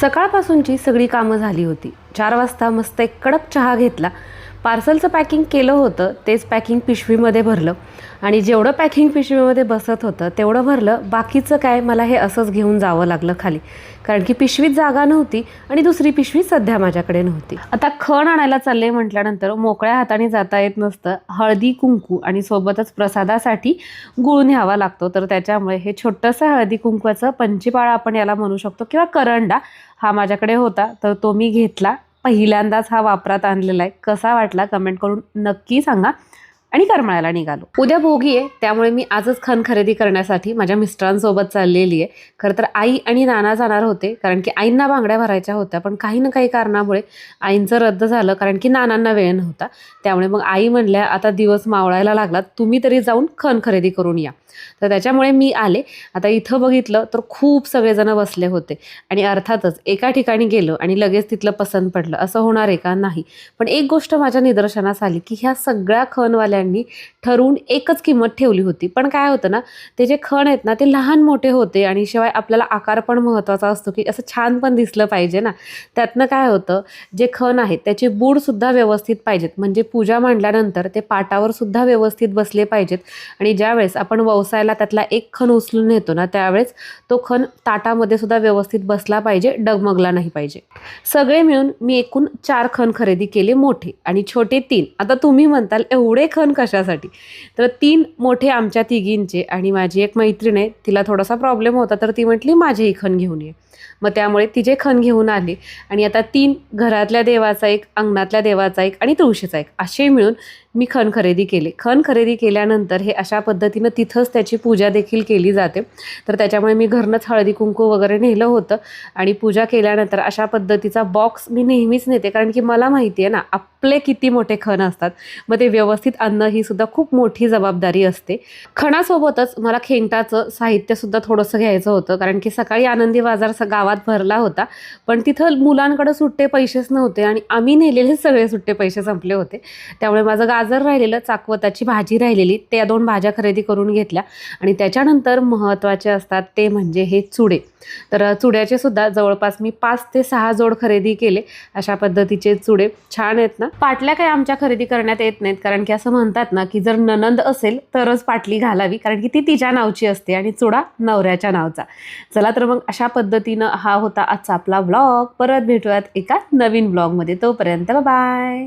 सकाळपासूनची सगळी कामं झाली होती. 4 वाजता मस्त एक कडक चहा घेतला. पार्सलचं पॅकिंग केलं होतं, तेच पॅकिंग पिशवीमध्ये भरलं आणि जेवढं पॅकिंग पिशवीमध्ये बसत होतं तेवढं भरलं. बाकीचं काय मला हे असंच घेऊन जावं लागलं खाली, कारण की पिशवीत जागा नव्हती आणि दुसरी पिशवी सध्या माझ्याकडे नव्हती. आता खण आणायला चालले म्हटल्यानंतर मोकळ्या हाताने जाता येत नसतं. हळदी कुंकू आणि सोबतच प्रसादासाठी गुळ न्यावा लागतो. तर त्याच्यामुळे हे छोटंसं हळदी कुंकवाचं पंचपाळा आपण याला म्हणू शकतो किंवा करंडा हा माझ्याकडे होता, तर तो मी घेतला. पहिल्यांदाच हा वापरात आणलेला आहे. कसा वाटला कमेंट करून नक्की सांगा. आणि करमाळ्याला निघालो. उद्या भोगी आहे, त्यामुळे मी आजच खण खरेदी करण्यासाठी माझ्या मिस्टरांसोबत चाललेली आहे. खरं तर आई आणि नाना जाणार होते, कारण की आईंना बांगड्या भरायच्या होत्या, पण काही ना काही कारणामुळे आईंचं रद्द झालं, कारण की नानांना वेळ नव्हता. त्यामुळे मग आई म्हणल्या आता दिवस मावळायला लागला, तुम्ही तरी जाऊन खण खरेदी करून या. तर त्याच्यामुळे मी आले. आता इथं बघितलं तर खूप सगळेजण बसले होते आणि अर्थातच एका ठिकाणी गेलो आणि लगेच तिथलं पसंत पडलं असं होणार आहे का? नाही. पण एक गोष्ट माझ्या निदर्शनास आली की ह्या सगळ्या खणवाल्यांनी ठरवून एकच किंमत ठेवली होती. पण काय होतं ना, ते जे खण आहेत ना ते लहान मोठे होते आणि शिवाय आपल्याला आकार पण महत्त्वाचा असतो की असं छान पण दिसलं पाहिजे ना. त्यातनं काय होतं, जे खण आहेत त्याचे बूडसुद्धा व्यवस्थित पाहिजेत, म्हणजे पूजा मांडल्यानंतर ते पाटावर सुद्धा व्यवस्थित बसले पाहिजेत. आणि ज्यावेळेस आपण ववसायला त्यातला एक खण उचलून नेतो ना, त्यावेळेस तो खण ताटामध्ये सुद्धा व्यवस्थित बसला पाहिजे, डगमगला नाही पाहिजे. सगळे मिळून मी एकूण 4 खण खरेदी केले, मोठे आणि छोटे 3. आता तुम्ही म्हणताल एवढे खण कशासाठी? तर 3 मोठे आमच्या तिघींचे आणि माझी एक मैत्रीण आहे, तिला थोडासा प्रॉब्लेम होता, तर ती म्हटली माझेही खण घेऊन ये. मग त्यामुळे तिचे खण घेऊन आले आणि आता 3 घरातल्या देवाचा एक, अंगणातल्या देवाचा एक आणि तुळशीचा एक असे मिळून मी खण खरेदी केले. खण खरेदी केल्यानंतर हे अशा पद्धतीनं तिथंच त्याची पूजा देखील केली जाते. तर त्याच्यामुळे मी घरनंच हळदी कुंकू वगैरे नेलं होतं आणि पूजा केल्यानंतर अशा पद्धतीचा बॉक्स मी नेहमीच नेते, कारण की मला माहिती आहे ना आपले किती मोठे खण असतात. मग ते व्यवस्थित आणणं ही सुद्धा खूप मोठी जबाबदारी असते. खणासोबतच मला खेंगटाचं साहित्यसुद्धा थोडंसं घ्यायचं होतं, कारण की सकाळी आनंदी बाजार गावात भरला होता, पण तिथं मुलांकडे सुट्टे पैसेच नव्हते आणि आम्ही नेलेले सगळे सुट्टे पैसे संपले होते. त्यामुळे माझं गाजर राहिलेलं, चाकवताची भाजी राहिलेली, त्या 2 भाज्या खरेदी करून घेतल्या. आणि त्याच्यानंतर महत्त्वाचे असतात ते म्हणजे हे चुडे. तर चुड्याचे सुद्धा जवळपास मी 5 ते 6 जोड खरेदी केले. अशा पद्धतीचे चुडे छान आहेत ना. पाटल्या काही आमच्या खरेदी करण्यात येत नाहीत, कारण की असं म्हणतात ना की जर नणंद असेल तरच पाटली घालावी, कारण की ती तिच्या नावची असते आणि चुडा नवऱ्याच्या नावचा. चला तर मग अशा पद्धतीनं हा होता आजचा आपला व्लॉग. परत भेटूयात एका नवीन व्लॉगमध्ये. तोपर्यंत बाय.